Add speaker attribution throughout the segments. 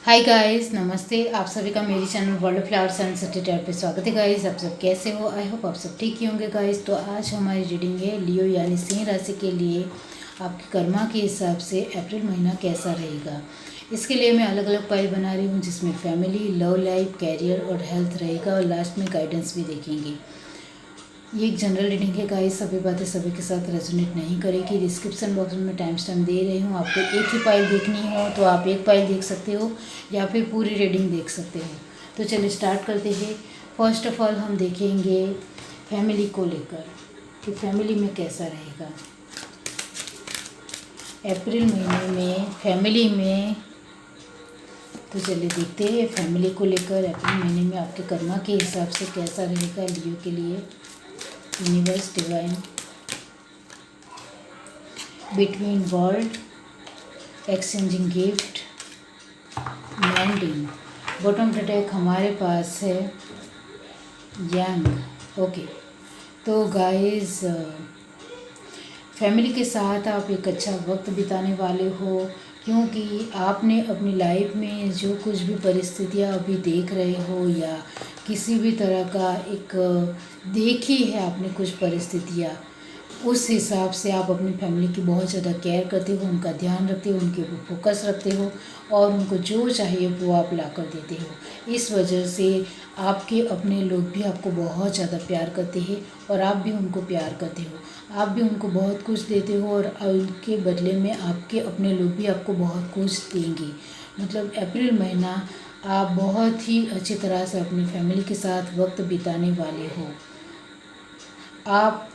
Speaker 1: Hi guys, नमस्ते। आप सभी का मेरी channel world flowers and city type पे स्वागत है गाइस। आप सब कैसे हो? आई होप आप सब ठीक ही होंगे गाइस। तो आज हमारी रीडिंग है लियो यानी सिंह राशि के लिए आपकी कर्मा के हिसाब से अप्रैल महीना कैसा रहेगा। इसके लिए मैं अलग अलग पाइल बना रही हूँ, जिसमें फैमिली, लव लाइफ, कैरियर और हेल्थ रहेगा, और लास्ट में गाइडेंस भी देखेंगे। ये एक जनरल रीडिंग है गाइस, सभी बातें सभी के साथ रेजोनेट नहीं करेगी। डिस्क्रिप्शन बॉक्स में टाइम स्टैम्प दे रही हूँ। आपको एक ही फाइल देखनी हो तो आप एक फाइल देख सकते हो, या फिर पूरी रीडिंग देख सकते हो। तो चलिए स्टार्ट करते हैं। फर्स्ट ऑफ ऑल हम देखेंगे फैमिली को लेकर कि फैमिली में कैसा रहेगा अप्रैल महीने में फैमिली में। तो चलिए देखते हैं फैमिली को लेकर अप्रैल महीने में आपके कर्मा के हिसाब से कैसा रहेगा लियो के लिए। Universe divine between world, exchanging gift, mending. Bottom protect हमारे पास है यंग। ओके, तो गाइस फैमिली के साथ आप एक अच्छा वक्त बिताने वाले हो, क्योंकि आपने अपनी लाइफ में जो कुछ भी परिस्थितियाँ अभी देख रहे हो, या किसी भी तरह का एक देखी है आपने कुछ परिस्थितियाँ, उस हिसाब से आप अपनी फैमिली की बहुत ज़्यादा केयर करते हो, उनका ध्यान रखते हो, उनके ऊपर फोकस रखते हो, और उनको जो चाहिए वो आप ला कर देते हो। इस वजह से आपके अपने लोग भी आपको बहुत ज़्यादा प्यार करते हैं, और आप भी उनको प्यार करते हो। आप भी उनको बहुत कुछ देते हो, और उनके बदले में आपके अपने लोग भी आपको बहुत कुछ देंगे। मतलब अप्रैल महीना आप बहुत ही अच्छी तरह से अपनी फैमिली के साथ वक्त बिताने वाले हो। आप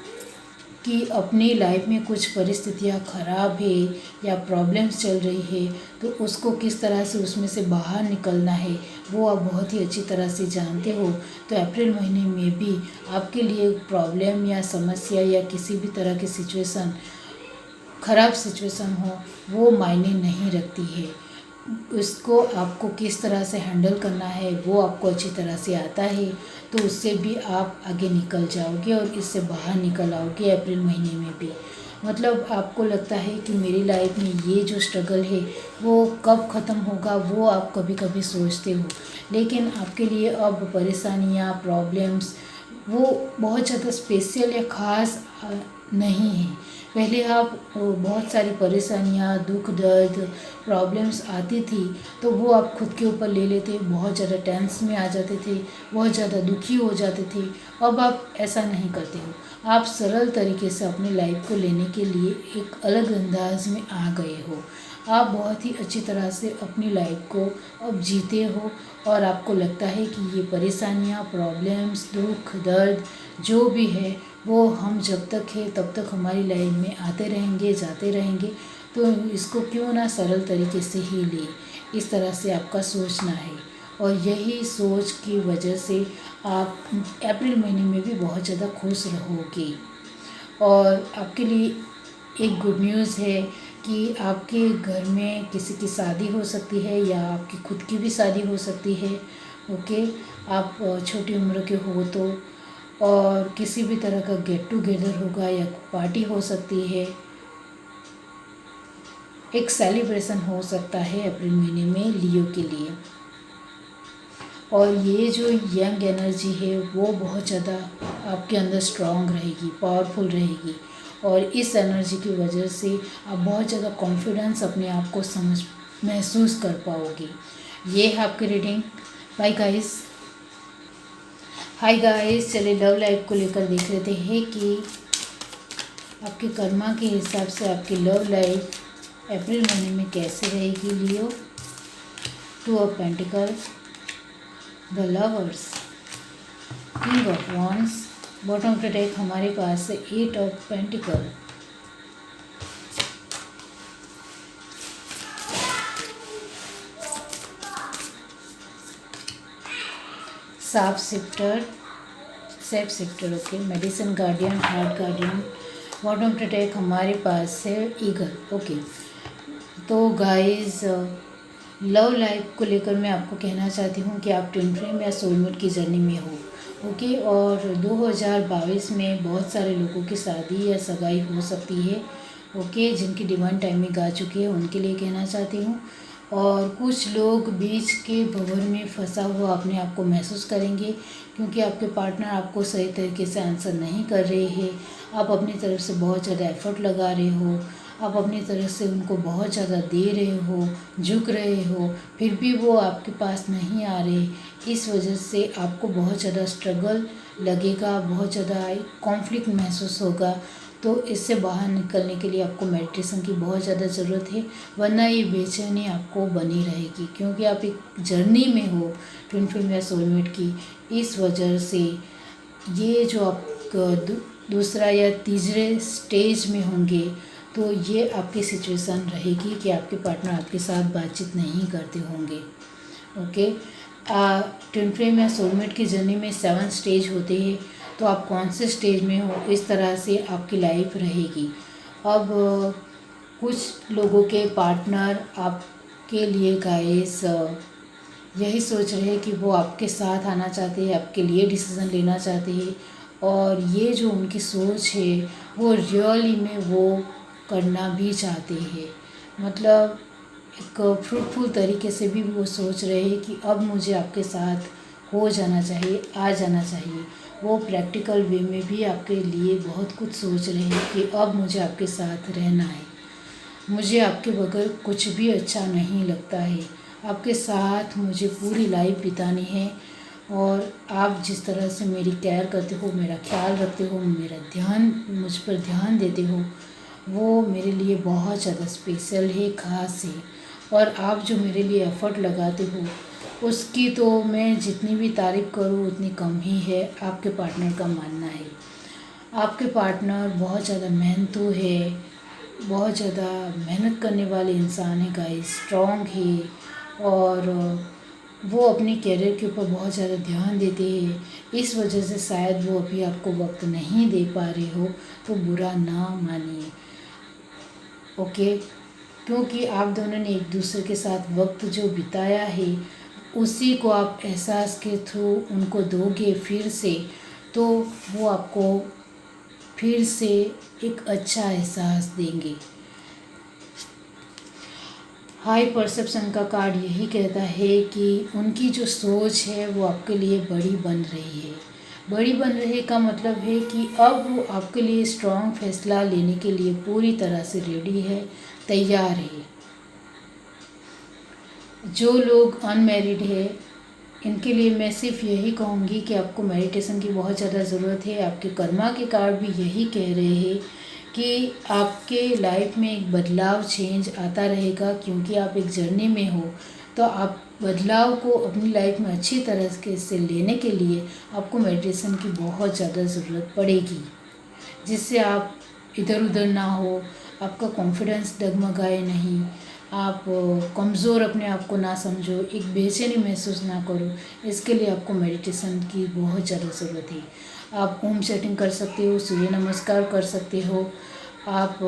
Speaker 1: कि अपनी लाइफ में कुछ परिस्थितियाँ ख़राब है या प्रॉब्लम्स चल रही है, तो उसको किस तरह से उसमें से बाहर निकलना है वो आप बहुत ही अच्छी तरह से जानते हो। तो अप्रैल महीने में भी आपके लिए प्रॉब्लम या समस्या या किसी भी तरह की सिचुएशन, ख़राब सिचुएशन हो, वो मायने नहीं रखती है। उसको आपको किस तरह से हैंडल करना है वो आपको अच्छी तरह से आता है, तो उससे भी आप आगे निकल जाओगे और इससे बाहर निकल आओगे अप्रैल महीने में भी। मतलब आपको लगता है कि मेरी लाइफ में ये जो स्ट्रगल है वो कब ख़त्म होगा, वो आप कभी कभी सोचते हो, लेकिन आपके लिए अब परेशानियाँ, प्रॉब्लम्स वो बहुत ज़्यादा स्पेशल या ख़ास नहीं है। पहले आप बहुत सारी परेशानियाँ, दुख दर्द, प्रॉब्लम्स आती थी तो वो आप खुद के ऊपर ले लेते, बहुत ज़्यादा टेंशन में आ जाते थे, बहुत ज़्यादा दुखी हो जाते थे। अब आप ऐसा नहीं करते हो। आप सरल तरीके से अपनी लाइफ को लेने के लिए एक अलग अंदाज में आ गए हो। आप बहुत ही अच्छी तरह से अपनी लाइफ को अब जीते हो, और आपको लगता है कि ये परेशानियाँ, प्रॉब्लम्स, दुख दर्द जो भी है वो हम जब तक है तब तक हमारी लाइफ में आते रहेंगे, जाते रहेंगे। तो इसको क्यों ना सरल तरीके से ही ले, इस तरह से आपका सोचना है। और यही सोच की वजह से आप अप्रैल महीने में भी बहुत ज़्यादा खुश रहोगे। और आपके लिए एक गुड न्यूज़ है कि आपके घर में किसी की शादी हो सकती है, या आपकी खुद की भी शादी हो सकती है। ओके, आप छोटी उम्र के हो तो, और किसी भी तरह का गेट टुगेदर होगा या पार्टी हो सकती है, एक सेलिब्रेशन हो सकता है अप्रैल महीने में लियो के लिए। और ये जो यंग एनर्जी है वो बहुत ज़्यादा आपके अंदर स्ट्रांग रहेगी, पावरफुल रहेगी, और इस एनर्जी की वजह से आप बहुत ज़्यादा कॉन्फिडेंस अपने आप को महसूस कर पाओगे। ये है आपकी reading. Bye guys. Hi guys, चलिए लव लाइफ को लेकर देख लेते हैं कि आपके कर्मा के हिसाब से आपकी लव लाइफ अप्रैल महीने में कैसे रहेगी Leo. Two of pentacle, the lovers, king of wands. Bottom का डेक हमारे पास है eight of pentacle, shape shifter, shape shifter. Okay, medicine guardian, heart guardian. Bottom का डेक हमारे पास है ईगल। ओके, तो गाइस लव लाइफ को लेकर मैं आपको कहना चाहती हूँ कि आप ट्विन फ्लेम या सोलमेट की जर्नी में हो। ओके, और 2022 में बहुत सारे लोगों की शादी या सगाई हो सकती है। ओके, जिनकी डिवाइन टाइमिंग आ चुकी है उनके लिए कहना चाहती हूँ। और कुछ लोग बीच के भंवर में फंसा हुआ अपने आप को महसूस करेंगे, क्योंकि आपके पार्टनर आपको सही तरीके से आंसर नहीं कर रहे हैं। आप अपनी तरफ से बहुत ज़्यादा एफर्ट लगा रहे हो, आप अपनी तरफ से उनको बहुत ज़्यादा दे रहे हो, झुक रहे हो, फिर भी वो आपके पास नहीं आ रहे। इस वजह से आपको बहुत ज़्यादा स्ट्रगल लगेगा, बहुत ज़्यादा कॉन्फ्लिक्ट महसूस होगा। तो इससे बाहर निकलने के लिए आपको मेडिटेशन की बहुत ज़्यादा ज़रूरत है, वरना ये बेचैनी आपको बनी रहेगी, क्योंकि आप एक जर्नी में हो ट्विन फ्लेम या सोलमेट की। इस वजह से ये जो आप दूसरा या तीसरे स्टेज में होंगे, तो ये आपकी सिचुएशन रहेगी कि आपके पार्टनर आपके साथ बातचीत नहीं करते होंगे। ओके, ट्विन फ्लेम या सोलमेट की जर्नी में 7 स्टेज होते हैं, तो आप कौन से स्टेज में हो, इस तरह से आपकी लाइफ रहेगी। अब कुछ लोगों के पार्टनर आपके लिए गाइस यही सोच रहे हैं कि वो आपके साथ आना चाहते हैं, आपके लिए डिसीज़न लेना चाहते हैं, और ये जो उनकी सोच है वो रियली में वो करना भी चाहते हैं। मतलब एक फ्रूटफुल तरीके से भी वो सोच रहे हैं कि अब मुझे आपके साथ हो जाना चाहिए, आ जाना चाहिए। वो प्रैक्टिकल वे में भी आपके लिए बहुत कुछ सोच रहे हैं कि अब मुझे आपके साथ रहना है, मुझे आपके बगैर कुछ भी अच्छा नहीं लगता है, आपके साथ मुझे पूरी लाइफ बितानी है। और आप जिस तरह से मेरी केयर करते हो, मेरा ख्याल रखते हो, मुझ पर ध्यान देते हो, वो मेरे लिए बहुत ज़्यादा स्पेशल है, ख़ास है। और आप जो मेरे लिए एफ़र्ट लगाते हो, उसकी तो मैं जितनी भी तारीफ़ करूँ उतनी कम ही है, आपके पार्टनर का मानना है। आपके पार्टनर बहुत ज़्यादा मेहनतू है, बहुत ज़्यादा मेहनत करने वाले इंसान है गाइस, स्ट्रॉन्ग है, और वो अपने करियर के ऊपर बहुत ज़्यादा ध्यान देते हैं। इस वजह से शायद वो अभी आपको वक्त नहीं दे पा रहे हो, तो बुरा ना मानिए। ओके, क्योंकि आप दोनों ने एक दूसरे के साथ वक्त जो बिताया है, उसी को आप एहसास के थ्रू उनको दोगे फिर से, तो वो आपको फिर से एक अच्छा एहसास देंगे। हाई परसेप्शन का कार्ड यही कहता है कि उनकी जो सोच है वो आपके लिए बड़ी बन रही है। बड़ी बन रही का मतलब है कि अब वो आपके लिए स्ट्रॉन्ग फैसला लेने के लिए पूरी तरह से रेडी है, तैयार है। जो लोग अनमैरिड है, इनके लिए मैं सिर्फ यही कहूँगी कि आपको मेडिटेशन की बहुत ज़्यादा ज़रूरत है। आपके कर्मा के कार्ड भी यही कह रहे हैं कि आपके लाइफ में एक बदलाव, चेंज आता रहेगा, क्योंकि आप एक जर्नी में हो। तो आप बदलाव को अपनी लाइफ में अच्छी तरह से लेने के लिए आपको मेडिटेशन की बहुत ज़्यादा ज़रूरत पड़ेगी, जिससे आप इधर उधर ना हो, आपका कॉन्फिडेंस डगमगाए नहीं, आप कमज़ोर अपने आप को ना समझो, एक बेचैनी महसूस ना करो। इसके लिए आपको मेडिटेशन की बहुत ज़्यादा ज़रूरत है। आप ओम सेटिंग कर सकते हो, सूर्य नमस्कार कर सकते हो, आप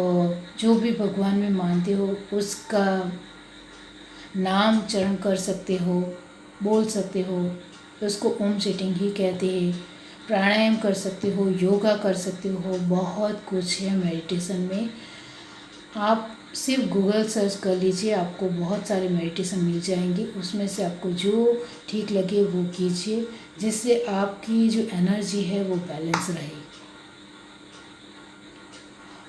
Speaker 1: जो भी भगवान में मानते हो उसका नाम चरण कर सकते हो, बोल सकते हो, उसको ओम सेटिंग ही कहते हैं। प्राणायाम कर सकते हो, योगा कर सकते हो, बहुत कुछ है मेडिटेशन में। आप सिर्फ गूगल सर्च कर लीजिए, आपको बहुत सारे मेडिटेशन मिल जाएंगे, उसमें से आपको जो ठीक लगे वो कीजिए, जिससे आपकी जो एनर्जी है वो बैलेंस रहे।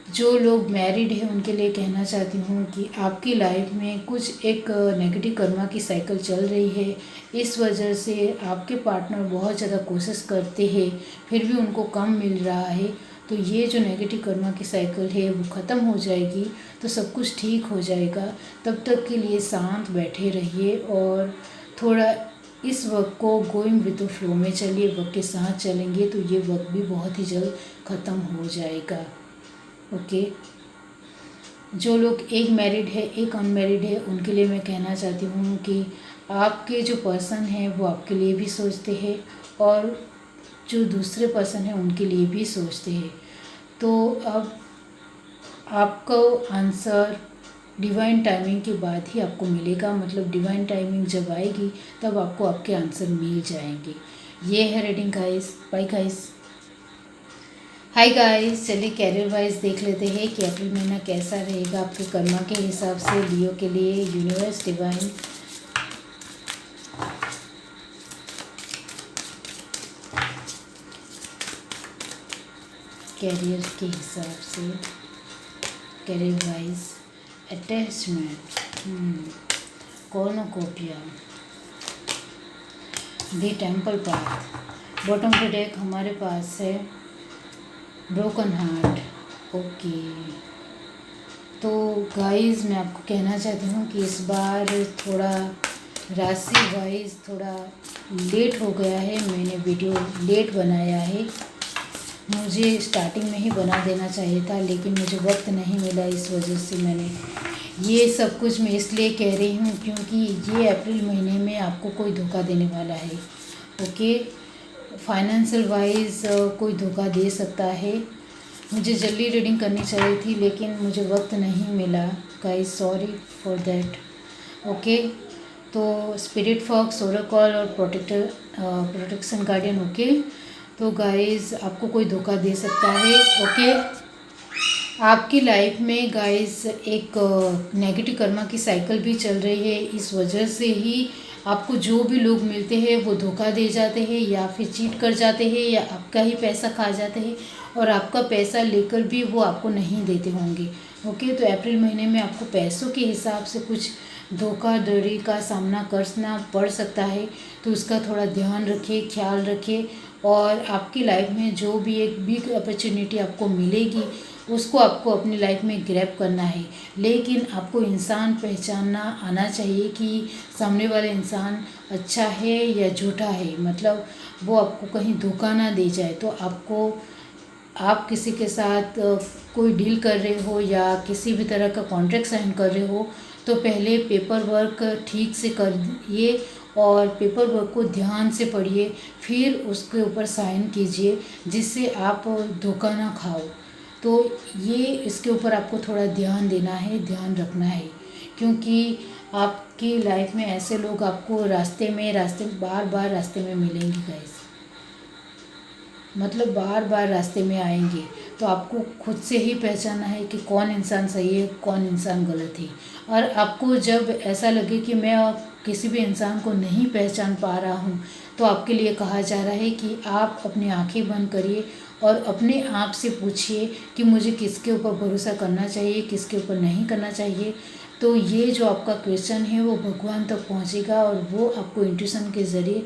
Speaker 1: जो लोग मैरिड हैं उनके लिए कहना चाहती हूँ कि आपकी लाइफ में कुछ एक नेगेटिव कर्मा की साइकिल चल रही है। इस वजह से आपके पार्टनर बहुत ज़्यादा कोशिश करते हैं, फिर भी उनको कम मिल रहा है। तो ये जो नेगेटिव कर्मा की साइकिल है वो ख़त्म हो जाएगी, तो सब कुछ ठीक हो जाएगा। तब तक के लिए शांत बैठे रहिए और थोड़ा इस वक्त को गोइंग विद द फ्लो में चलिए, वक्त के साथ चलेंगे तो ये वक्त भी बहुत ही जल्द ख़त्म हो जाएगा। ओके, जो लोग एक मैरिड है, एक अनमैरिड है, उनके लिए मैं कहना चाहती हूँ कि आपके जो पर्सन हैं वो आपके लिए भी सोचते हैं, और जो दूसरे पर्सन हैं उनके लिए भी सोचते हैं। तो अब आपको आंसर डिवाइन टाइमिंग के बाद ही आपको मिलेगा, मतलब डिवाइन टाइमिंग जब आएगी तब आपको आपके आंसर मिल जाएंगे। ये है reading guys, bye guys. Hi guys, चलिए कैरियर वाइज देख लेते हैं कि अप्रैल महीना कैसा रहेगा आपके कर्मा के हिसाब से लियो के लिए। यूनिवर्स डिवाइन कैरियर के हिसाब से, कैरियर वाइज अटैचमेंट, कॉर्नोकोपिया, दी टेम्पल पाथ। बॉटम पे डेक हमारे पास है ब्रोकन हार्ट। ओके, तो गाइस मैं आपको कहना चाहती हूँ कि इस बार थोड़ा राशि वाइज थोड़ा लेट हो गया है। मैंने वीडियो लेट बनाया है, मुझे स्टार्टिंग में ही बना देना चाहिए था, लेकिन मुझे वक्त नहीं मिला। इस वजह से मैंने ये सब कुछ मैं इसलिए कह रही हूँ क्योंकि ये अप्रैल महीने में आपको कोई धोखा देने वाला है। ओके, फाइनेंशियल वाइज कोई धोखा दे सकता है। मुझे जल्दी रीडिंग करनी चाहिए थी लेकिन मुझे वक्त नहीं मिला guys, sorry for that. Okay, तो स्पिरिट फॉक्स, ओरेकल और प्रोटेक्शन गार्डियन। ओके, तो गाइस आपको कोई धोखा दे सकता है। ओके, आपकी लाइफ में गाइस एक नेगेटिव कर्मा की साइकिल भी चल रही है। इस वजह से ही आपको जो भी लोग मिलते हैं वो धोखा दे जाते हैं या फिर चीट कर जाते हैं या आपका ही पैसा खा जाते हैं और आपका पैसा लेकर भी वो आपको नहीं देते होंगे। ओके, तो अप्रैल महीने में आपको पैसों के हिसाब से कुछ धोखाधड़ी का सामना करना पड़ सकता है, तो उसका थोड़ा ध्यान रखिए, ख्याल रखिए। और आपकी लाइफ में जो भी एक बिग अपॉर्चुनिटी आपको मिलेगी उसको आपको अपनी लाइफ में ग्रैब करना है, लेकिन आपको इंसान पहचानना आना चाहिए कि सामने वाला इंसान अच्छा है या झूठा है। मतलब वो आपको कहीं धोखा ना दे जाए। तो आपको, आप किसी के साथ कोई डील कर रहे हो या किसी भी तरह का कॉन्ट्रैक्ट साइन कर रहे हो तो पहले पेपर वर्क ठीक से करिए और पेपर वर्क को ध्यान से पढ़िए, फिर उसके ऊपर साइन कीजिए जिससे आप धोखा ना खाओ। तो ये इसके ऊपर आपको थोड़ा ध्यान देना है, ध्यान रखना है, क्योंकि आपकी लाइफ में ऐसे लोग आपको रास्ते बार बार रास्ते में मिलेंगे गाइस। मतलब बार बार रास्ते में आएंगे, तो आपको खुद से ही पहचानना है कि कौन इंसान सही है, कौन इंसान गलत है। और आपको जब ऐसा लगे कि मैं किसी भी इंसान को नहीं पहचान पा रहा हूँ, तो आपके लिए कहा जा रहा है कि आप अपनी आंखें बंद करिए और अपने आप से पूछिए कि मुझे किसके ऊपर भरोसा करना चाहिए, किसके ऊपर नहीं करना चाहिए। तो ये जो आपका क्वेश्चन है वो भगवान तक पहुँचेगा और वो आपको इंट्यूशन के ज़रिए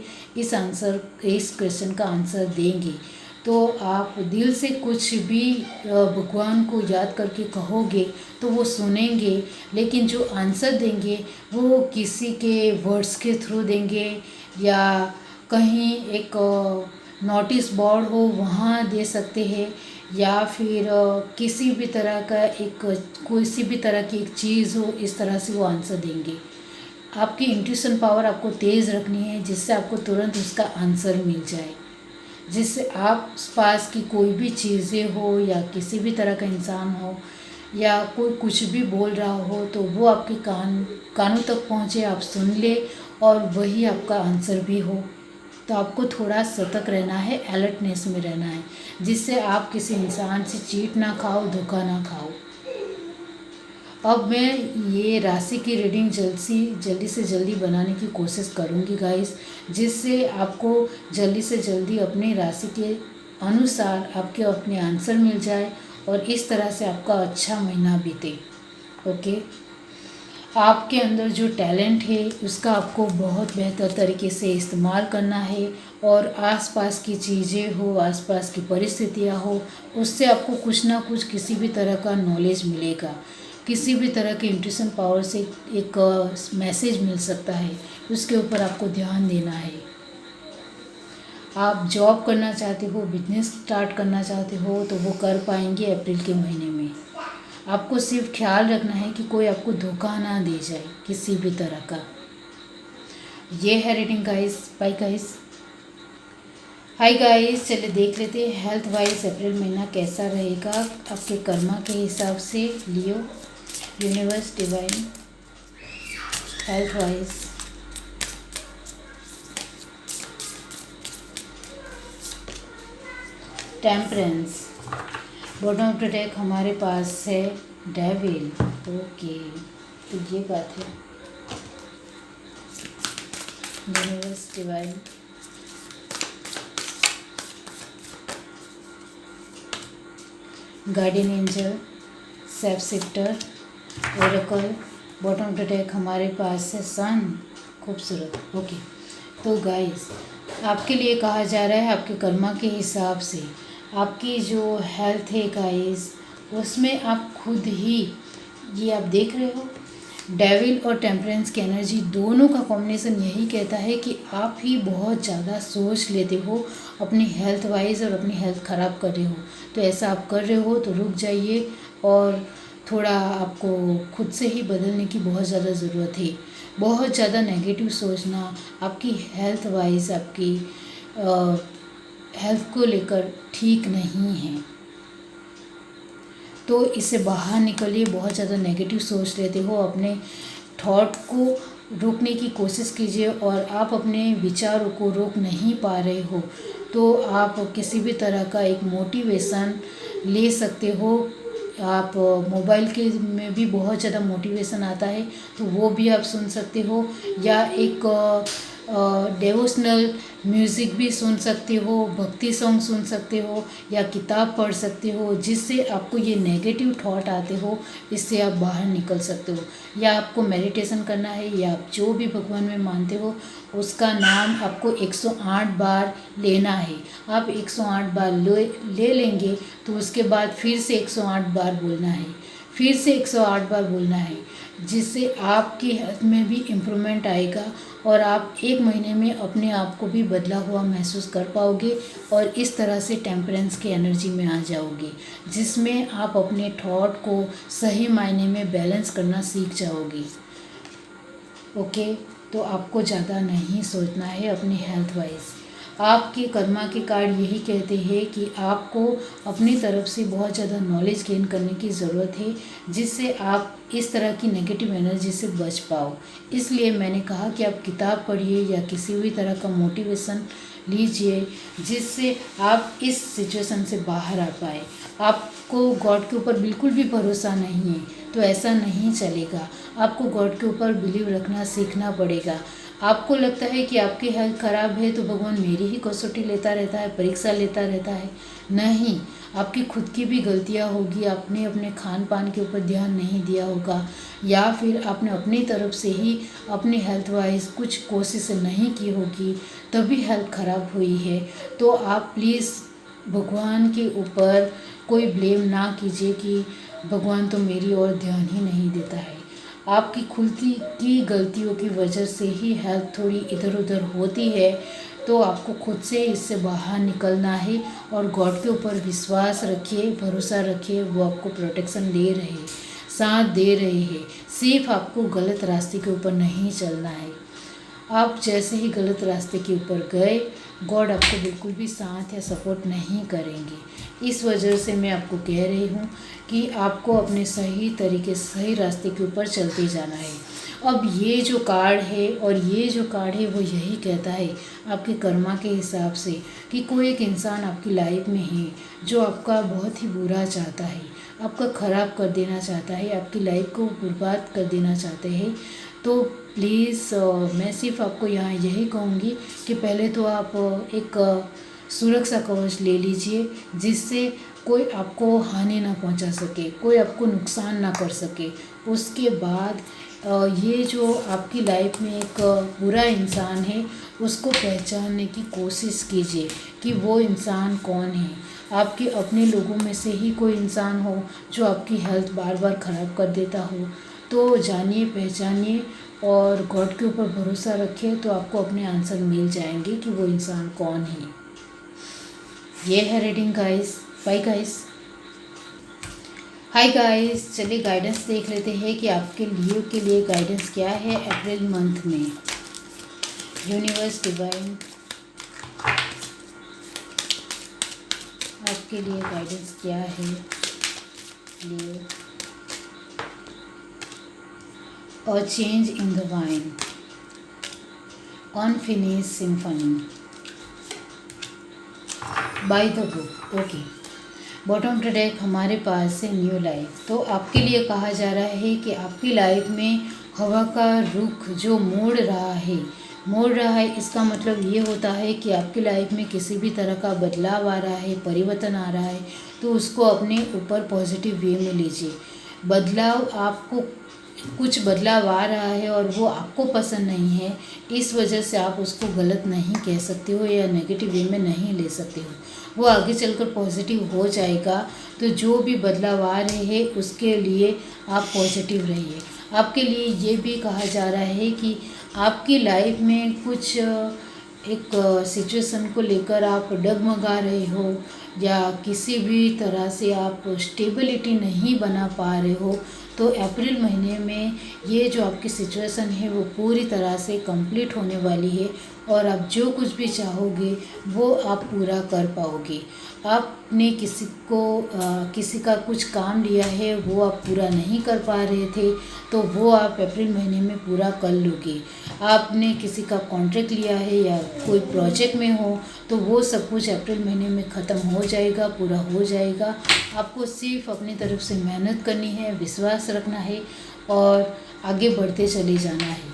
Speaker 1: इस क्वेश्चन का आंसर देंगे। तो आप दिल से कुछ भी भगवान को याद करके कहोगे तो वो सुनेंगे, लेकिन जो आंसर देंगे वो किसी के वर्ड्स के थ्रू देंगे या कहीं एक नोटिस बोर्ड हो वहाँ दे सकते हैं, या फिर किसी भी तरह का किसी भी तरह की एक चीज़ हो, इस तरह से वो आंसर देंगे। आपकी इंट्यूशन पावर आपको तेज़ रखनी है जिससे आपको तुरंत उसका आंसर मिल जाए, जिससे आप पास की कोई भी चीज़ें हो या किसी भी तरह का इंसान हो या कोई कुछ भी बोल रहा हो तो वो आपके कानों तक पहुँचे, आप सुन ले और वही आपका आंसर भी हो। तो आपको थोड़ा सतर्क रहना है, अलर्टनेस में रहना है, जिससे आप किसी इंसान से चीट ना खाओ, धोखा ना खाओ। अब मैं ये राशि की रीडिंग जल्दी से जल्दी बनाने की कोशिश करूँगी गाइस, जिससे आपको जल्दी से जल्दी अपनी राशि के अनुसार आपके अपने आंसर मिल जाए और इस तरह से आपका अच्छा महीना बीते। ओके, आपके अंदर जो टैलेंट है उसका आपको बहुत बेहतर तरीके से इस्तेमाल करना है और आसपास की चीज़ें हो, आसपास की परिस्थितियाँ हो, उससे आपको कुछ ना कुछ किसी भी तरह का नॉलेज मिलेगा, किसी भी तरह के इंट्यूशन पावर से एक मैसेज मिल सकता है, उसके ऊपर आपको ध्यान देना है। आप जॉब करना चाहते हो, बिजनेस स्टार्ट करना चाहते हो तो वो कर पाएंगे अप्रैल के महीने में। आपको सिर्फ ख्याल रखना है कि कोई आपको धोखा ना दे जाए किसी भी तरह का। ये है reading guys, bye guys. Hi guys, चलिए देख लेते हैं हेल्थ वाइज अप्रैल महीना कैसा रहेगा आपके कर्मा के हिसाब से। Leo, universe divine, health wise. Temperance, bottom of the deck हमारे पास है डेविल। ओके, तो ये बात है। Universe, divine, guardian angel, self shifter, oracle. Bottom of the deck हमारे पास है सन। खूबसूरत। ओके, तो गाइस आपके लिए कहा जा रहा है आपके कर्मा के हिसाब से आपकी जो हेल्थ है गाइस, उसमें आप खुद ही, ये आप देख रहे हो डेविल और टेम्परेंस की एनर्जी दोनों का कॉम्बिनेशन यही कहता है कि आप ही बहुत ज़्यादा सोच लेते हो अपनी हेल्थ वाइज और अपनी हेल्थ ख़राब कर रहे हो। तो ऐसा आप कर रहे हो तो रुक जाइए और थोड़ा आपको खुद से ही बदलने की बहुत ज़्यादा ज़रूरत है। बहुत ज़्यादा नेगेटिव सोचना आपकी हेल्थ वाइज, आपकी हेल्थ को लेकर ठीक नहीं है। तो इससे बाहर निकलिए। बहुत ज़्यादा नेगेटिव सोच लेते हो, अपने थॉट को रोकने की कोशिश कीजिए और आप अपने विचारों को रोक नहीं पा रहे हो तो आप किसी भी तरह का एक मोटिवेशन ले सकते हो। आप मोबाइल के में भी बहुत ज़्यादा मोटिवेशन आता है तो वो भी आप सुन सकते हो, या एक डिवोशनल म्यूज़िक भी सुन सकते हो, भक्ति सॉन्ग सुन सकते हो, या किताब पढ़ सकते हो जिससे आपको ये नेगेटिव थॉट आते हो इससे आप बाहर निकल सकते हो। या आपको मेडिटेशन करना है, या आप जो भी भगवान में मानते हो उसका नाम आपको 108 बार लेना है। आप 108 बार ले लेंगे तो उसके बाद फिर से 108 बार बोलना है, फिर से 108 बार बोलना है, जिससे आपकी हेल्थ में भी इम्प्रूवमेंट आएगा और आप 1 महीने में अपने आप को भी बदला हुआ महसूस कर पाओगे और इस तरह से टेम्परेंस की एनर्जी में आ जाओगे, जिसमें आप अपने थॉट को सही मायने में बैलेंस करना सीख जाओगे। ओके, तो आपको ज़्यादा नहीं सोचना है अपनी हेल्थ वाइज। आपके कर्मा के कार्ड यही कहते हैं कि आपको अपनी तरफ से बहुत ज़्यादा नॉलेज गेन करने की ज़रूरत है, जिससे आप इस तरह की नेगेटिव एनर्जी से बच पाओ। इसलिए मैंने कहा कि आप किताब पढ़िए या किसी भी तरह का मोटिवेशन लीजिए, जिससे आप इस सिचुएशन से बाहर आ पाए। आपको गॉड के ऊपर बिल्कुल भी भरोसा नहीं है तो ऐसा नहीं चलेगा। आपको गॉड के ऊपर बिलीव रखना सीखना पड़ेगा। आपको लगता है कि आपकी हेल्थ ख़राब है तो भगवान मेरी ही कसौटी लेता रहता है, परीक्षा लेता रहता है। नहीं, आपकी खुद की भी गलतियां होगी। आपने अपने खान पान के ऊपर ध्यान नहीं दिया होगा, या फिर आपने अपनी तरफ से ही अपनी हेल्थ वाइज कुछ कोशिश नहीं की होगी, तभी हेल्थ ख़राब हुई है। तो आप प्लीज़ भगवान के ऊपर कोई ब्लेम ना कीजिए कि भगवान तो मेरी ओर ध्यान ही नहीं देता है। आपकी खुद की गलतियों की वजह से ही हेल्थ थोड़ी इधर उधर होती है, तो आपको खुद से इससे बाहर निकलना है और गॉड के ऊपर विश्वास रखिए, भरोसा रखिए। वो आपको प्रोटेक्शन दे रहे हैं, साथ दे रहे हैं। सिर्फ आपको गलत रास्ते के ऊपर नहीं चलना है। आप जैसे ही गलत रास्ते के ऊपर गए, गॉड आपको बिल्कुल भी साथ या सपोर्ट नहीं करेंगे। इस वजह से मैं आपको कह रही हूँ कि आपको अपने सही तरीके सही रास्ते के ऊपर चलते जाना है। अब ये जो कार्ड है और ये जो कार्ड है वो यही कहता है आपके कर्मा के हिसाब से कि कोई एक इंसान आपकी लाइफ में है जो आपका बहुत ही बुरा चाहता है, आपका ख़राब कर देना चाहता है, आपकी लाइफ को बर्बाद कर देना चाहते हैं। तो प्लीज़ मैं सिर्फ आपको यहाँ यही कहूँगी कि पहले तो आप एक सुरक्षा कवच ले लीजिए, जिससे कोई आपको हानि ना पहुँचा सके, कोई आपको नुकसान ना कर सके। उसके बाद ये जो आपकी लाइफ में एक बुरा इंसान है उसको पहचानने की कोशिश कीजिए कि वो इंसान कौन है। आपके अपने लोगों में से ही कोई इंसान हो जो आपकी हेल्थ बार बार ख़राब कर देता हो, तो जानिए, पहचानिए और गॉड के ऊपर भरोसा रखिए, तो आपको अपने आंसर मिल जाएंगे कि वो इंसान कौन है। ये है reading guys. Bye guys. Hi guys, चलिए गाइडेंस देख लेते हैं कि आपके लियो के लिए गाइडेंस क्या है अप्रैल मंथ में। यूनिवर्स, डिवाइन, आपके लिए गाइडेंस क्या है लियो। A change in the wine, unfinished symphony by the book. Okay, bottom of the deck हमारे पास है न्यू लाइफ। तो आपके लिए कहा जा रहा है कि आपकी लाइफ में हवा का रुख जो मोड़ रहा है, इसका मतलब ये होता है कि आपकी लाइफ में किसी भी तरह का बदलाव आ रहा है, परिवर्तन आ रहा है, तो उसको अपने ऊपर पॉजिटिव वे में लीजिए। बदलाव आपको कुछ बदलाव आ रहा है और वो आपको पसंद नहीं है, इस वजह से आप उसको गलत नहीं कह सकते हो या नेगेटिव वे में नहीं ले सकते हो। वो आगे चलकर पॉजिटिव हो जाएगा। तो जो भी बदलाव आ रहे हैं उसके लिए आप पॉजिटिव रहिए। आपके लिए ये भी कहा जा रहा है कि आपकी लाइफ में कुछ एक सिचुएशन को लेकर आप डगमगा रहे हो या किसी भी तरह से आप स्टेबिलिटी नहीं बना पा रहे हो, तो अप्रैल महीने में ये जो आपकी सिचुएशन है वो पूरी तरह से कंप्लीट होने वाली है और आप जो कुछ भी चाहोगे वो आप पूरा कर पाओगे। आपने किसी का कुछ काम लिया है, वो आप पूरा नहीं कर पा रहे थे, तो वो आप अप्रैल महीने में पूरा कर लोगे। आपने किसी का कॉन्ट्रैक्ट लिया है या कोई प्रोजेक्ट में हो, तो वो सब कुछ अप्रैल महीने में ख़त्म हो जाएगा, पूरा हो जाएगा। आपको सिर्फ अपनी तरफ से मेहनत करनी है, विश्वास रखना है और आगे बढ़ते चले जाना है।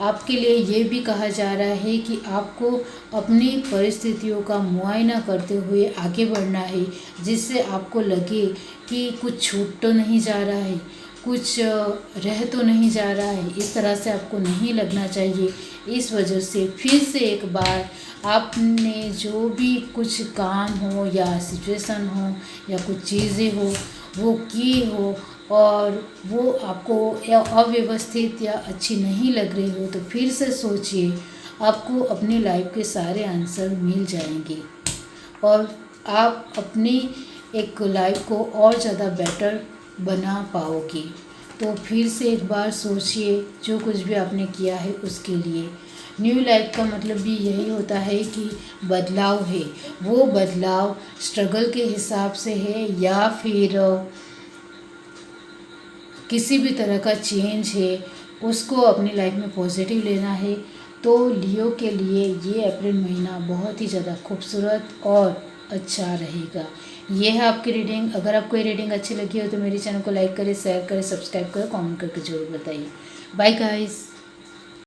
Speaker 1: आपके लिए ये भी कहा जा रहा है कि आपको अपनी परिस्थितियों का मुआयना करते हुए आगे बढ़ना है, जिससे आपको लगे कि कुछ छूट तो नहीं जा रहा है, कुछ रह तो नहीं जा रहा है। इस तरह से आपको नहीं लगना चाहिए। इस वजह से फिर से एक बार आपने जो भी कुछ काम हो या सिचुएशन हो या कुछ चीज़ें हो वो की हो और वो आपको या अव्यवस्थित या अच्छी नहीं लग रही हो, तो फिर से सोचिए, आपको अपनी लाइफ के सारे आंसर मिल जाएंगे और आप अपनी एक लाइफ को और ज़्यादा बेटर बना पाओगे। तो फिर से एक बार सोचिए जो कुछ भी आपने किया है उसके लिए। न्यू लाइफ का मतलब भी यही होता है कि बदलाव है, वो बदलाव स्ट्रगल के हिसाब से है या फिर किसी भी तरह का चेंज है, उसको अपनी लाइफ में पॉजिटिव लेना है। तो लियो के लिए ये अप्रैल महीना बहुत ही ज़्यादा खूबसूरत और अच्छा रहेगा। ये है आपकी रीडिंग। अगर आपको ये रीडिंग अच्छी लगी हो तो मेरे चैनल को लाइक करें, शेयर करें, सब्सक्राइब करें, कमेंट करके ज़रूर बताइए। Bye guys.